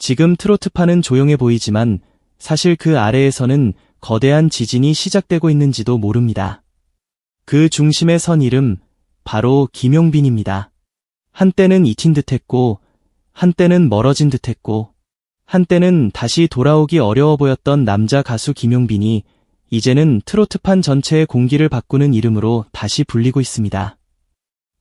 지금 트로트파는 조용해 보이지만 사실 그 아래에서는 거대한 지진이 시작되고 있는지도 모릅니다. 그 중심에 선 이름, 바로 김용빈입니다. 한때는 잊힌 듯했고, 한때는 멀어진 듯했고, 한때는 다시 돌아오기 어려워 보였던 남자 가수 김용빈이 이제는 트로트판 전체의 공기를 바꾸는 이름으로 다시 불리고 있습니다.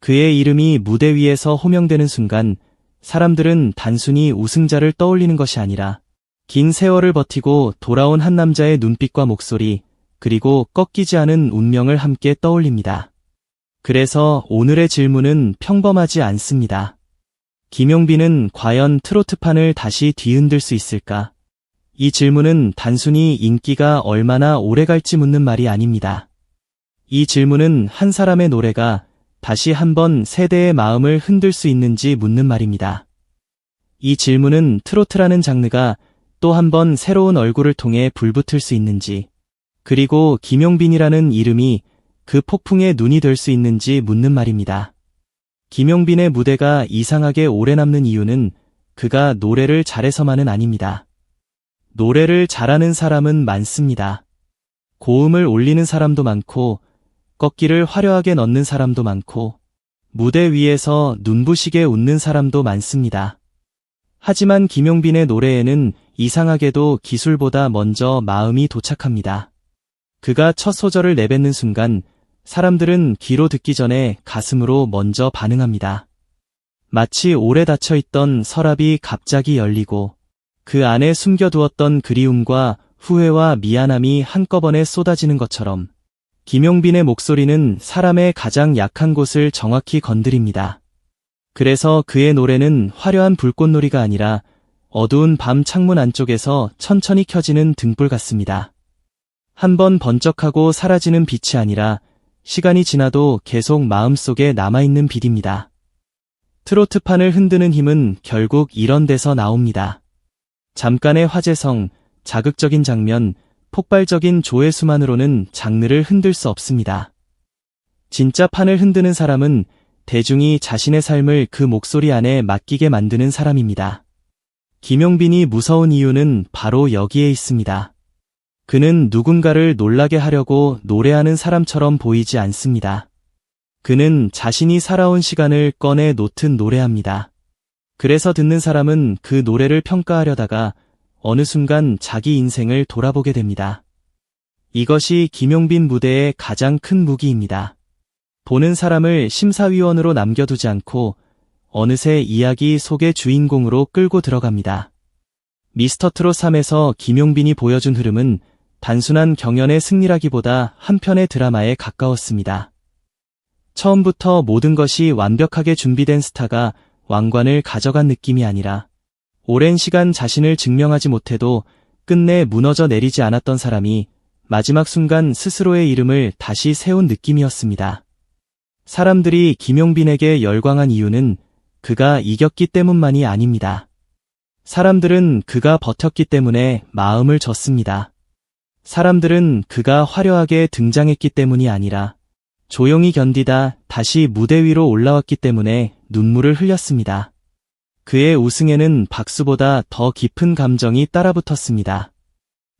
그의 이름이 무대 위에서 호명되는 순간 사람들은 단순히 우승자를 떠올리는 것이 아니라 긴 세월을 버티고 돌아온 한 남자의 눈빛과 목소리, 그리고 꺾이지 않은 운명을 함께 떠올립니다. 그래서 오늘의 질문은 평범하지 않습니다. 김용빈은 과연 트로트판을 다시 뒤흔들 수 있을까? 이 질문은 단순히 인기가 얼마나 오래 갈지 묻는 말이 아닙니다. 이 질문은 한 사람의 노래가 다시 한번 세대의 마음을 흔들 수 있는지 묻는 말입니다. 이 질문은 트로트라는 장르가 또 한 번 새로운 얼굴을 통해 불붙을 수 있는지, 그리고 김용빈이라는 이름이 그 폭풍의 눈이 될 수 있는지 묻는 말입니다. 김용빈의 무대가 이상하게 오래 남는 이유는 그가 노래를 잘해서만은 아닙니다. 노래를 잘하는 사람은 많습니다. 고음을 올리는 사람도 많고, 꺾기를 화려하게 넣는 사람도 많고, 무대 위에서 눈부시게 웃는 사람도 많습니다. 하지만 김용빈의 노래에는 이상하게도 기술보다 먼저 마음이 도착합니다. 그가 첫 소절을 내뱉는 순간 사람들은 귀로 듣기 전에 가슴으로 먼저 반응합니다. 마치 오래 닫혀있던 서랍이 갑자기 열리고 그 안에 숨겨두었던 그리움과 후회와 미안함이 한꺼번에 쏟아지는 것처럼 김용빈의 목소리는 사람의 가장 약한 곳을 정확히 건드립니다. 그래서 그의 노래는 화려한 불꽃놀이가 아니라 어두운 밤 창문 안쪽에서 천천히 켜지는 등불 같습니다. 한번 번쩍하고 사라지는 빛이 아니라 시간이 지나도 계속 마음속에 남아있는 빛입니다. 트로트판을 흔드는 힘은 결국 이런 데서 나옵니다. 잠깐의 화제성, 자극적인 장면, 폭발적인 조회수만으로는 장르를 흔들 수 없습니다. 진짜 판을 흔드는 사람은 대중이 자신의 삶을 그 목소리 안에 맡기게 만드는 사람입니다. 김용빈이 무서운 이유는 바로 여기에 있습니다. 그는 누군가를 놀라게 하려고 노래하는 사람처럼 보이지 않습니다. 그는 자신이 살아온 시간을 꺼내 놓듯 노래합니다. 그래서 듣는 사람은 그 노래를 평가하려다가 어느 순간 자기 인생을 돌아보게 됩니다. 이것이 김용빈 무대의 가장 큰 무기입니다. 보는 사람을 심사위원으로 남겨두지 않고 어느새 이야기 속의 주인공으로 끌고 들어갑니다. 미스터트롯 3에서 김용빈이 보여준 흐름은 단순한 경연의 승리라기보다 한 편의 드라마에 가까웠습니다. 처음부터 모든 것이 완벽하게 준비된 스타가 왕관을 가져간 느낌이 아니라 오랜 시간 자신을 증명하지 못해도 끝내 무너져 내리지 않았던 사람이 마지막 순간 스스로의 이름을 다시 세운 느낌이었습니다. 사람들이 김용빈에게 열광한 이유는 그가 이겼기 때문만이 아닙니다. 사람들은 그가 버텼기 때문에 마음을 줬습니다. 사람들은 그가 화려하게 등장했기 때문이 아니라 조용히 견디다 다시 무대 위로 올라왔기 때문에 눈물을 흘렸습니다. 그의 우승에는 박수보다 더 깊은 감정이 따라붙었습니다.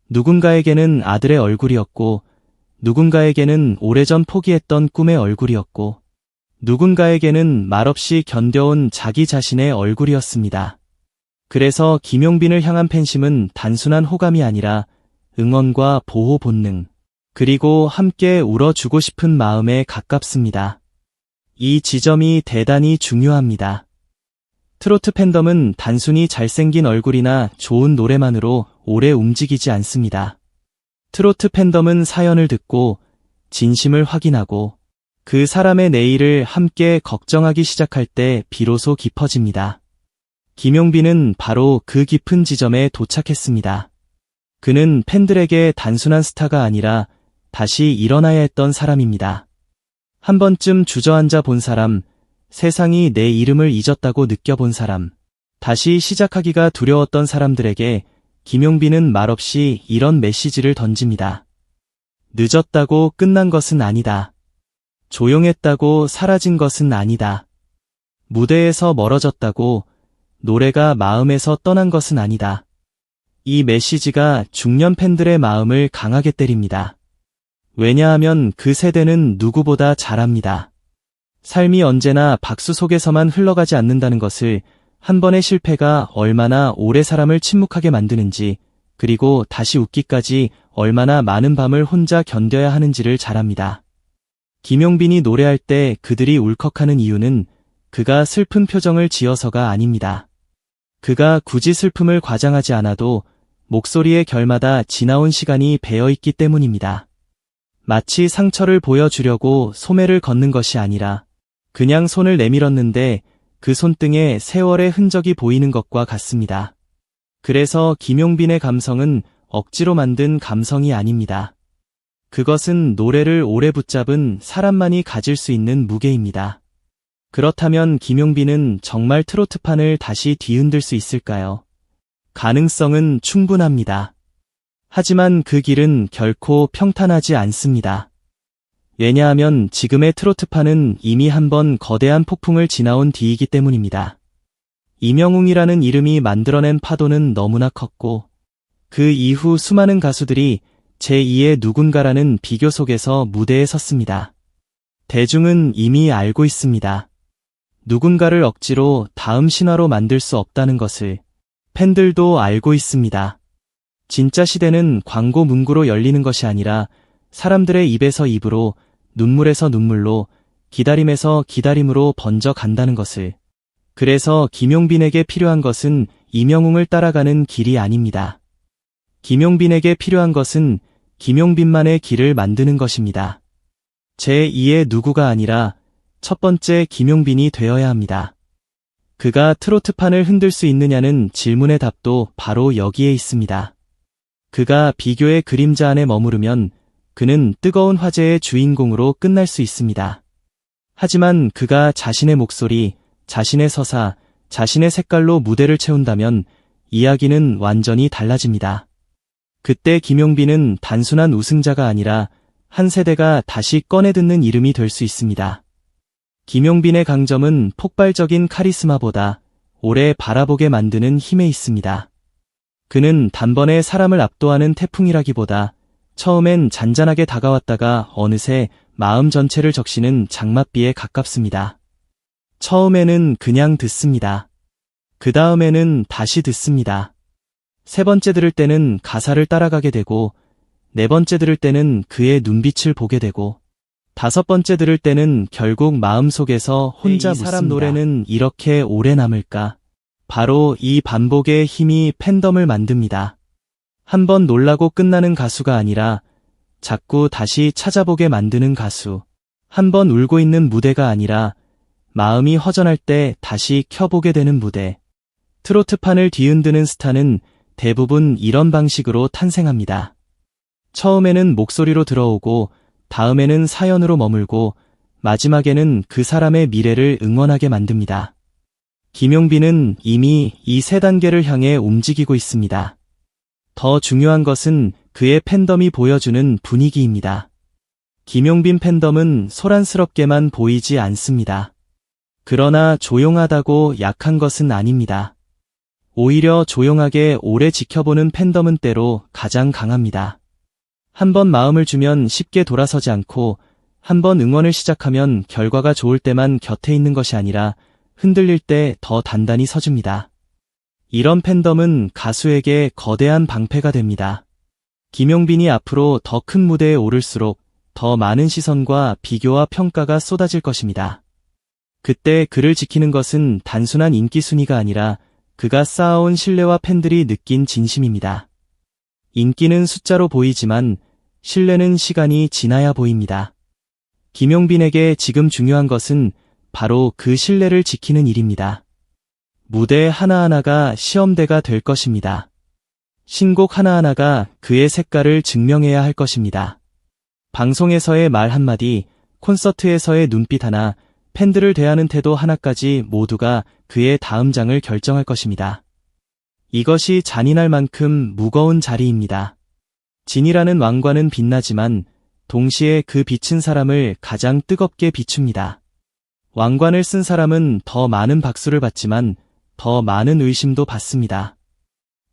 누군가에게는 아들의 얼굴이었고, 누군가에게는 오래전 포기했던 꿈의 얼굴이었고, 누군가에게는 말없이 견뎌온 자기 자신의 얼굴이었습니다. 그래서 김용빈을 향한 팬심은 단순한 호감이 아니라 응원과 보호 본능, 그리고 함께 울어주고 싶은 마음에 가깝습니다. 이 지점이 대단히 중요합니다. 트로트 팬덤은 단순히 잘생긴 얼굴이나 좋은 노래만으로 오래 움직이지 않습니다. 트로트 팬덤은 사연을 듣고 진심을 확인하고 그 사람의 내일을 함께 걱정하기 시작할 때 비로소 깊어집니다. 김용빈은 바로 그 깊은 지점에 도착했습니다. 그는 팬들에게 단순한 스타가 아니라 다시 일어나야 했던 사람입니다. 한 번쯤 주저앉아 본 사람, 세상이 내 이름을 잊었다고 느껴본 사람, 다시 시작하기가 두려웠던 사람들에게 김용빈은 말없이 이런 메시지를 던집니다. 늦었다고 끝난 것은 아니다. 조용했다고 사라진 것은 아니다. 무대에서 멀어졌다고 노래가 마음에서 떠난 것은 아니다. 이 메시지가 중년 팬들의 마음을 강하게 때립니다. 왜냐하면 그 세대는 누구보다 잘 압니다. 삶이 언제나 박수 속에서만 흘러가지 않는다는 것을, 한 번의 실패가 얼마나 오래 사람을 침묵하게 만드는지, 그리고 다시 웃기까지 얼마나 많은 밤을 혼자 견뎌야 하는지를 잘 압니다. 김용빈이 노래할 때 그들이 울컥하는 이유는 그가 슬픈 표정을 지어서가 아닙니다. 그가 굳이 슬픔을 과장하지 않아도 목소리의 결마다 지나온 시간이 배어있기 때문입니다. 마치 상처를 보여주려고 소매를 걷는 것이 아니라 그냥 손을 내밀었는데 그 손등에 세월의 흔적이 보이는 것과 같습니다. 그래서 김용빈의 감성은 억지로 만든 감성이 아닙니다. 그것은 노래를 오래 붙잡은 사람만이 가질 수 있는 무게입니다. 그렇다면 김용빈은 정말 트로트판을 다시 뒤흔들 수 있을까요? 가능성은 충분합니다. 하지만 그 길은 결코 평탄하지 않습니다. 왜냐하면 지금의 트로트판은 이미 한번 거대한 폭풍을 지나온 뒤이기 때문입니다. 임영웅이라는 이름이 만들어낸 파도는 너무나 컸고 그 이후 수많은 가수들이 제2의 누군가라는 비교 속에서 무대에 섰습니다. 대중은 이미 알고 있습니다. 누군가를 억지로 다음 신화로 만들 수 없다는 것을 팬들도 알고 있습니다. 진짜 시대는 광고 문구로 열리는 것이 아니라 사람들의 입에서 입으로, 눈물에서 눈물로, 기다림에서 기다림으로 번져 간다는 것을. 그래서 김용빈에게 필요한 것은 임영웅을 따라가는 길이 아닙니다. 김용빈에게 필요한 것은 김용빈만의 길을 만드는 것입니다. 제2의 누구가 아니라 첫 번째 김용빈이 되어야 합니다. 그가 트로트판을 흔들 수 있느냐는 질문의 답도 바로 여기에 있습니다. 그가 비교의 그림자 안에 머무르면 그는 뜨거운 화제의 주인공으로 끝날 수 있습니다. 하지만 그가 자신의 목소리, 자신의 서사, 자신의 색깔로 무대를 채운다면 이야기는 완전히 달라집니다. 그때 김용빈은 단순한 우승자가 아니라 한 세대가 다시 꺼내 듣는 이름이 될 수 있습니다. 김용빈의 강점은 폭발적인 카리스마보다 오래 바라보게 만드는 힘에 있습니다. 그는 단번에 사람을 압도하는 태풍이라기보다 처음엔 잔잔하게 다가왔다가 어느새 마음 전체를 적시는 장맛비에 가깝습니다. 처음에는 그냥 듣습니다. 그 다음에는 다시 듣습니다. 세 번째 들을 때는 가사를 따라가게 되고, 네 번째 들을 때는 그의 눈빛을 보게 되고, 다섯 번째 들을 때는 결국 마음속에서 혼자 이 사람 노래는 이렇게 오래 남을까? 바로 이 반복의 힘이 팬덤을 만듭니다. 한 번 놀라고 끝나는 가수가 아니라 자꾸 다시 찾아보게 만드는 가수. 한 번 울고 있는 무대가 아니라 마음이 허전할 때 다시 켜보게 되는 무대. 트로트판을 뒤흔드는 스타는 대부분 이런 방식으로 탄생합니다. 처음에는 목소리로 들어오고, 다음에는 사연으로 머물고, 마지막에는 그 사람의 미래를 응원하게 만듭니다. 김용빈은 이미 이 세 단계를 향해 움직이고 있습니다. 더 중요한 것은 그의 팬덤이 보여주는 분위기입니다. 김용빈 팬덤은 소란스럽게만 보이지 않습니다. 그러나 조용하다고 약한 것은 아닙니다. 오히려 조용하게 오래 지켜보는 팬덤은 때로 가장 강합니다. 한 번 마음을 주면 쉽게 돌아서지 않고, 한 번 응원을 시작하면 결과가 좋을 때만 곁에 있는 것이 아니라 흔들릴 때 더 단단히 서줍니다. 이런 팬덤은 가수에게 거대한 방패가 됩니다. 김용빈이 앞으로 더 큰 무대에 오를수록 더 많은 시선과 비교와 평가가 쏟아질 것입니다. 그때 그를 지키는 것은 단순한 인기 순위가 아니라 그가 쌓아온 신뢰와 팬들이 느낀 진심입니다. 인기는 숫자로 보이지만 신뢰는 시간이 지나야 보입니다. 김용빈에게 지금 중요한 것은 바로 그 신뢰를 지키는 일입니다. 무대 하나하나가 시험대가 될 것입니다. 신곡 하나하나가 그의 색깔을 증명해야 할 것입니다. 방송에서의 말 한마디, 콘서트에서의 눈빛 하나, 팬들을 대하는 태도 하나까지 모두가 그의 다음 장을 결정할 것입니다. 이것이 잔인할 만큼 무거운 자리입니다. 진이라는 왕관은 빛나지만 동시에 그 빛은 사람을 가장 뜨겁게 비춥니다. 왕관을 쓴 사람은 더 많은 박수를 받지만 더 많은 의심도 받습니다.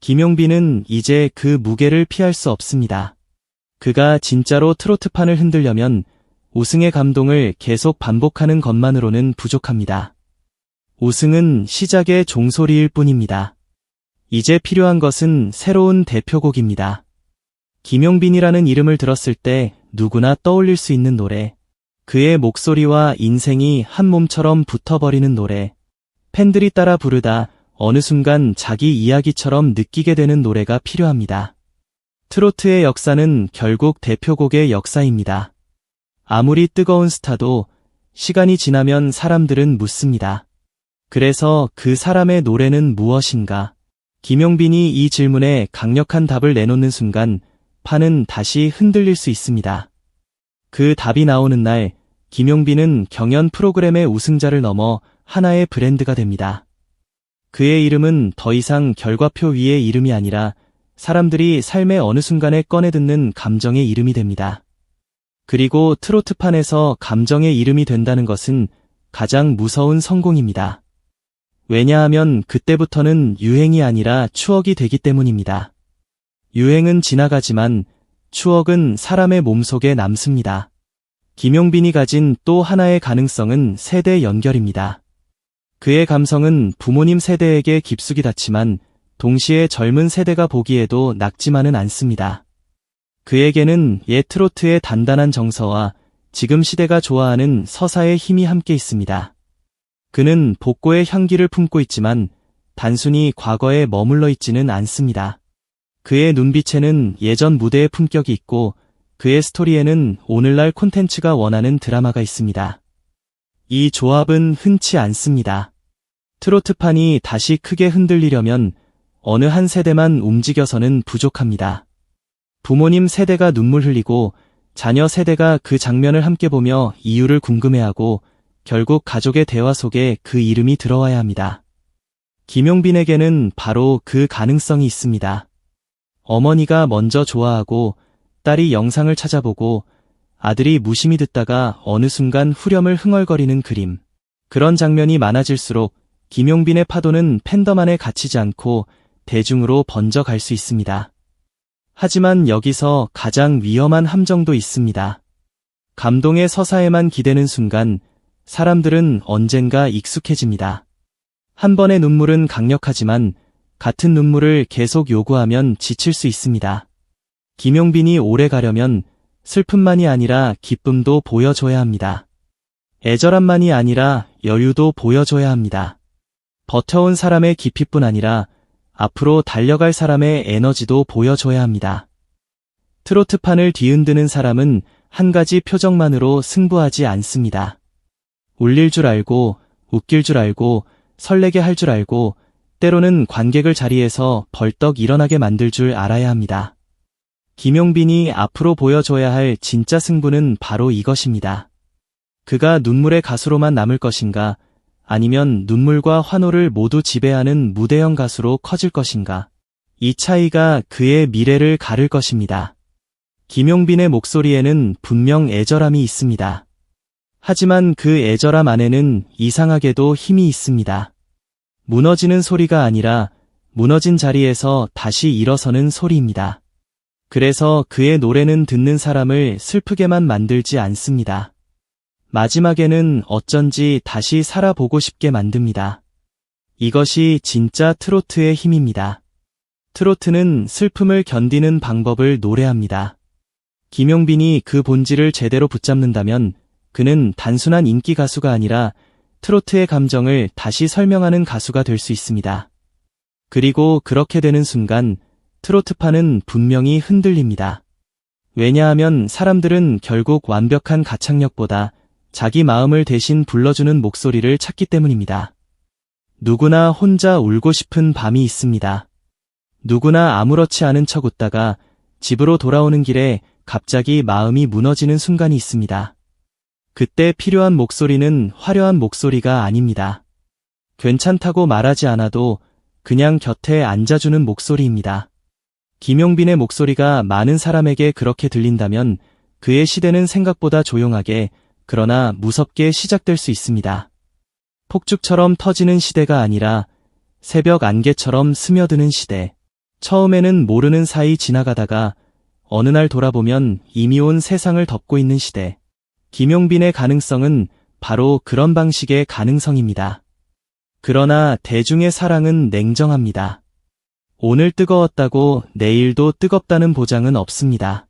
김용빈은 이제 그 무게를 피할 수 없습니다. 그가 진짜로 트로트판을 흔들려면 우승의 감동을 계속 반복하는 것만으로는 부족합니다. 우승은 시작의 종소리일 뿐입니다. 이제 필요한 것은 새로운 대표곡입니다. 김용빈이라는 이름을 들었을 때 누구나 떠올릴 수 있는 노래, 그의 목소리와 인생이 한 몸처럼 붙어버리는 노래, 팬들이 따라 부르다 어느 순간 자기 이야기처럼 느끼게 되는 노래가 필요합니다. 트로트의 역사는 결국 대표곡의 역사입니다. 아무리 뜨거운 스타도 시간이 지나면 사람들은 묻습니다. 그래서 그 사람의 노래는 무엇인가? 김용빈이 이 질문에 강력한 답을 내놓는 순간 판은 다시 흔들릴 수 있습니다. 그 답이 나오는 날, 김용빈은 경연 프로그램의 우승자를 넘어 하나의 브랜드가 됩니다. 그의 이름은 더 이상 결과표 위의 이름이 아니라 사람들이 삶의 어느 순간에 꺼내 듣는 감정의 이름이 됩니다. 그리고 트로트판에서 감정의 이름이 된다는 것은 가장 무서운 성공입니다. 왜냐하면 그때부터는 유행이 아니라 추억이 되기 때문입니다. 유행은 지나가지만 추억은 사람의 몸속에 남습니다. 김용빈이 가진 또 하나의 가능성은 세대 연결입니다. 그의 감성은 부모님 세대에게 깊숙이 닿지만 동시에 젊은 세대가 보기에도 낙지만은 않습니다. 그에게는 옛 트로트의 단단한 정서와 지금 시대가 좋아하는 서사의 힘이 함께 있습니다. 그는 복고의 향기를 품고 있지만 단순히 과거에 머물러 있지는 않습니다. 그의 눈빛에는 예전 무대의 품격이 있고 그의 스토리에는 오늘날 콘텐츠가 원하는 드라마가 있습니다. 이 조합은 흔치 않습니다. 트로트판이 다시 크게 흔들리려면 어느 한 세대만 움직여서는 부족합니다. 부모님 세대가 눈물 흘리고 자녀 세대가 그 장면을 함께 보며 이유를 궁금해하고 결국 가족의 대화 속에 그 이름이 들어와야 합니다. 김용빈에게는 바로 그 가능성이 있습니다. 어머니가 먼저 좋아하고 딸이 영상을 찾아보고 아들이 무심히 듣다가 어느 순간 후렴을 흥얼거리는 그림. 그런 장면이 많아질수록 김용빈의 파도는 팬덤 안에 갇히지 않고 대중으로 번져갈 수 있습니다. 하지만 여기서 가장 위험한 함정도 있습니다. 감동의 서사에만 기대는 순간 사람들은 언젠가 익숙해집니다. 한 번의 눈물은 강력하지만 같은 눈물을 계속 요구하면 지칠 수 있습니다. 김용빈이 오래 가려면 슬픔만이 아니라 기쁨도 보여줘야 합니다. 애절함만이 아니라 여유도 보여줘야 합니다. 버텨온 사람의 깊이뿐 아니라 앞으로 달려갈 사람의 에너지도 보여줘야 합니다. 트로트판을 뒤흔드는 사람은 한 가지 표정만으로 승부하지 않습니다. 울릴 줄 알고, 웃길 줄 알고, 설레게 할 줄 알고, 때로는 관객을 자리에서 벌떡 일어나게 만들 줄 알아야 합니다. 김용빈이 앞으로 보여줘야 할 진짜 승부는 바로 이것입니다. 그가 눈물의 가수로만 남을 것인가, 아니면 눈물과 환호를 모두 지배하는 무대형 가수로 커질 것인가. 이 차이가 그의 미래를 가를 것입니다. 김용빈의 목소리에는 분명 애절함이 있습니다. 하지만 그 애절함 안에는 이상하게도 힘이 있습니다. 무너지는 소리가 아니라 무너진 자리에서 다시 일어서는 소리입니다. 그래서 그의 노래는 듣는 사람을 슬프게만 만들지 않습니다. 마지막에는 어쩐지 다시 살아보고 싶게 만듭니다. 이것이 진짜 트로트의 힘입니다. 트로트는 슬픔을 견디는 방법을 노래합니다. 김용빈이 그 본질을 제대로 붙잡는다면 그는 단순한 인기 가수가 아니라 트로트의 감정을 다시 설명하는 가수가 될 수 있습니다. 그리고 그렇게 되는 순간 트로트판은 분명히 흔들립니다. 왜냐하면 사람들은 결국 완벽한 가창력보다 자기 마음을 대신 불러주는 목소리를 찾기 때문입니다. 누구나 혼자 울고 싶은 밤이 있습니다. 누구나 아무렇지 않은 척 웃다가 집으로 돌아오는 길에 갑자기 마음이 무너지는 순간이 있습니다. 그때 필요한 목소리는 화려한 목소리가 아닙니다. 괜찮다고 말하지 않아도 그냥 곁에 앉아주는 목소리입니다. 김용빈의 목소리가 많은 사람에게 그렇게 들린다면 그의 시대는 생각보다 조용하게 그러나 무섭게 시작될 수 있습니다. 폭죽처럼 터지는 시대가 아니라 새벽 안개처럼 스며드는 시대. 처음에는 모르는 사이 지나가다가 어느 날 돌아보면 이미 온 세상을 덮고 있는 시대. 김용빈의 가능성은 바로 그런 방식의 가능성입니다. 그러나 대중의 사랑은 냉정합니다. 오늘 뜨거웠다고 내일도 뜨겁다는 보장은 없습니다.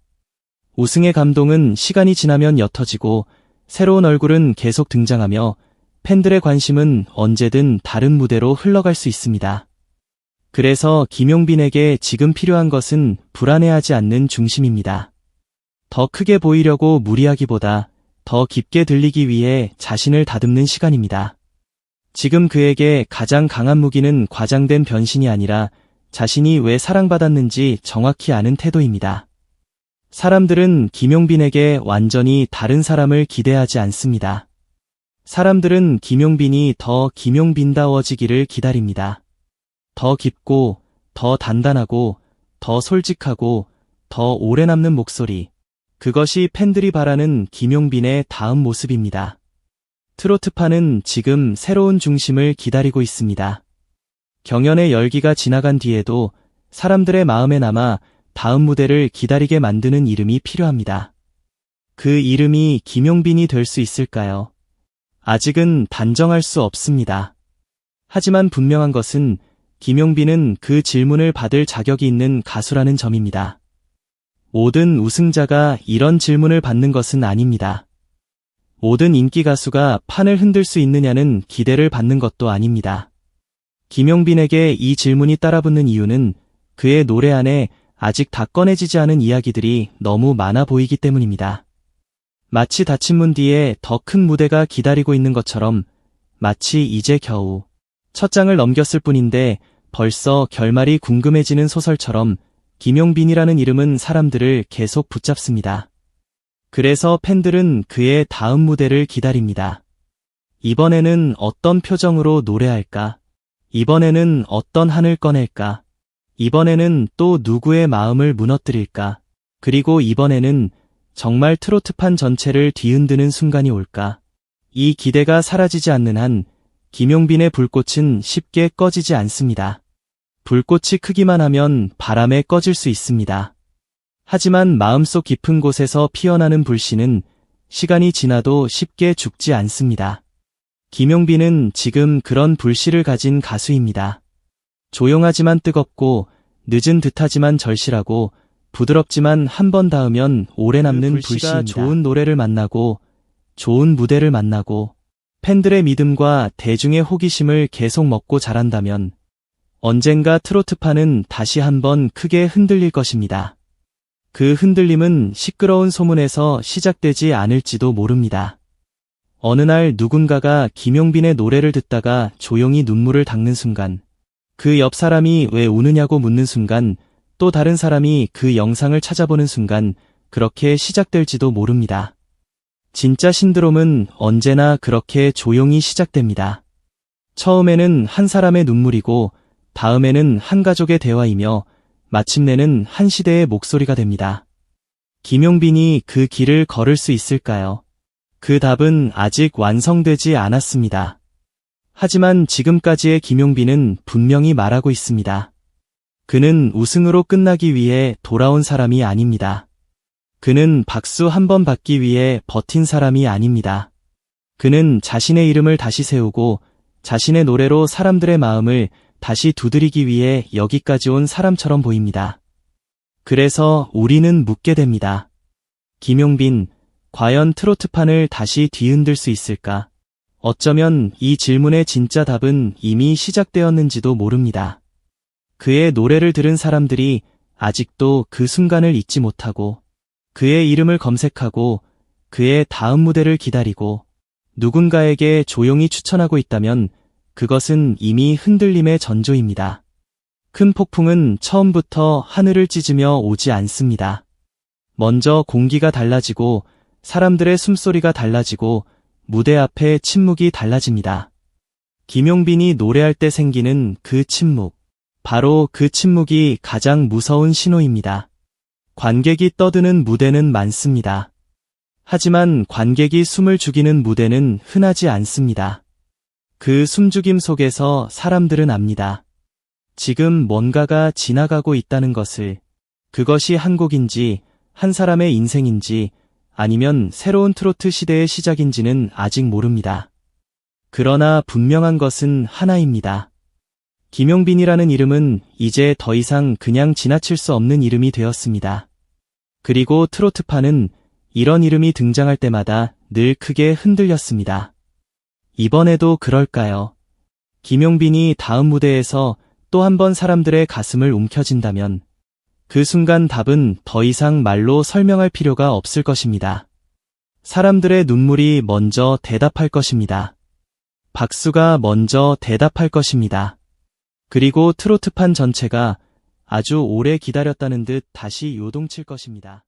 우승의 감동은 시간이 지나면 옅어지고 새로운 얼굴은 계속 등장하며 팬들의 관심은 언제든 다른 무대로 흘러갈 수 있습니다. 그래서 김용빈에게 지금 필요한 것은 불안해하지 않는 중심입니다. 더 크게 보이려고 무리하기보다 더 깊게 들리기 위해 자신을 다듬는 시간입니다. 지금 그에게 가장 강한 무기는 과장된 변신이 아니라 자신이 왜 사랑받았는지 정확히 아는 태도입니다. 사람들은 김용빈에게 완전히 다른 사람을 기대하지 않습니다. 사람들은 김용빈이 더 김용빈다워지기를 기다립니다. 더 깊고, 더 단단하고, 더 솔직하고, 더 오래 남는 목소리. 그것이 팬들이 바라는 김용빈의 다음 모습입니다. 트로트파는 지금 새로운 중심을 기다리고 있습니다. 경연의 열기가 지나간 뒤에도 사람들의 마음에 남아 다음 무대를 기다리게 만드는 이름이 필요합니다. 그 이름이 김용빈이 될 수 있을까요? 아직은 단정할 수 없습니다. 하지만 분명한 것은 김용빈은 그 질문을 받을 자격이 있는 가수라는 점입니다. 모든 우승자가 이런 질문을 받는 것은 아닙니다. 모든 인기 가수가 판을 흔들 수 있느냐는 기대를 받는 것도 아닙니다. 김용빈에게 이 질문이 따라붙는 이유는 그의 노래 안에 아직 다 꺼내지지 않은 이야기들이 너무 많아 보이기 때문입니다. 마치 닫힌 문 뒤에 더 큰 무대가 기다리고 있는 것처럼 마치 이제 겨우 첫 장을 넘겼을 뿐인데 벌써 결말이 궁금해지는 소설처럼 김용빈이라는 이름은 사람들을 계속 붙잡습니다. 그래서 팬들은 그의 다음 무대를 기다립니다. 이번에는 어떤 표정으로 노래할까? 이번에는 어떤 한을 꺼낼까? 이번에는 또 누구의 마음을 무너뜨릴까? 그리고 이번에는 정말 트로트판 전체를 뒤흔드는 순간이 올까? 이 기대가 사라지지 않는 한 김용빈의 불꽃은 쉽게 꺼지지 않습니다. 불꽃이 크기만 하면 바람에 꺼질 수 있습니다. 하지만 마음속 깊은 곳에서 피어나는 불씨는 시간이 지나도 쉽게 죽지 않습니다. 김용빈은 지금 그런 불씨를 가진 가수입니다. 조용하지만 뜨겁고 늦은 듯하지만 절실하고 부드럽지만 한 번 닿으면 오래 남는 불씨가 좋은 노래를 만나고 좋은 무대를 만나고 팬들의 믿음과 대중의 호기심을 계속 먹고 자란다면 언젠가 트로트파는 다시 한번 크게 흔들릴 것입니다. 그 흔들림은 시끄러운 소문에서 시작되지 않을지도 모릅니다. 어느 날 누군가가 김용빈의 노래를 듣다가 조용히 눈물을 닦는 순간, 그 옆 사람이 왜 우느냐고 묻는 순간, 또 다른 사람이 그 영상을 찾아보는 순간 그렇게 시작될지도 모릅니다. 진짜 신드롬은 언제나 그렇게 조용히 시작됩니다. 처음에는 한 사람의 눈물이고 다음에는 한 가족의 대화이며 마침내는 한 시대의 목소리가 됩니다. 김용빈이 그 길을 걸을 수 있을까요? 그 답은 아직 완성되지 않았습니다. 하지만 지금까지의 김용빈은 분명히 말하고 있습니다. 그는 우승으로 끝나기 위해 돌아온 사람이 아닙니다. 그는 박수 한 번 받기 위해 버틴 사람이 아닙니다. 그는 자신의 이름을 다시 세우고 자신의 노래로 사람들의 마음을 다시 두드리기 위해 여기까지 온 사람처럼 보입니다. 그래서 우리는 묻게 됩니다. 김용빈, 과연 트로트판을 다시 뒤흔들 수 있을까? 어쩌면 이 질문의 진짜 답은 이미 시작되었는지도 모릅니다. 그의 노래를 들은 사람들이 아직도 그 순간을 잊지 못하고 그의 이름을 검색하고 그의 다음 무대를 기다리고 누군가에게 조용히 추천하고 있다면 그것은 이미 흔들림의 전조입니다. 큰 폭풍은 처음부터 하늘을 찢으며 오지 않습니다. 먼저 공기가 달라지고 사람들의 숨소리가 달라지고 무대 앞에 침묵이 달라집니다. 김용빈이 노래할 때 생기는 그 침묵. 바로 그 침묵이 가장 무서운 신호입니다. 관객이 떠드는 무대는 많습니다. 하지만 관객이 숨을 죽이는 무대는 흔하지 않습니다. 그 숨죽임 속에서 사람들은 압니다. 지금 뭔가가 지나가고 있다는 것을. 그것이 한 곡인지, 한 사람의 인생인지, 아니면 새로운 트로트 시대의 시작인지는 아직 모릅니다. 그러나 분명한 것은 하나입니다. 김용빈이라는 이름은 이제 더 이상 그냥 지나칠 수 없는 이름이 되었습니다. 그리고 트로트파는 이런 이름이 등장할 때마다 늘 크게 흔들렸습니다. 이번에도 그럴까요? 김용빈이 다음 무대에서 또 한 번 사람들의 가슴을 움켜쥔다면 그 순간 답은 더 이상 말로 설명할 필요가 없을 것입니다. 사람들의 눈물이 먼저 대답할 것입니다. 박수가 먼저 대답할 것입니다. 그리고 트로트판 전체가 아주 오래 기다렸다는 듯 다시 요동칠 것입니다.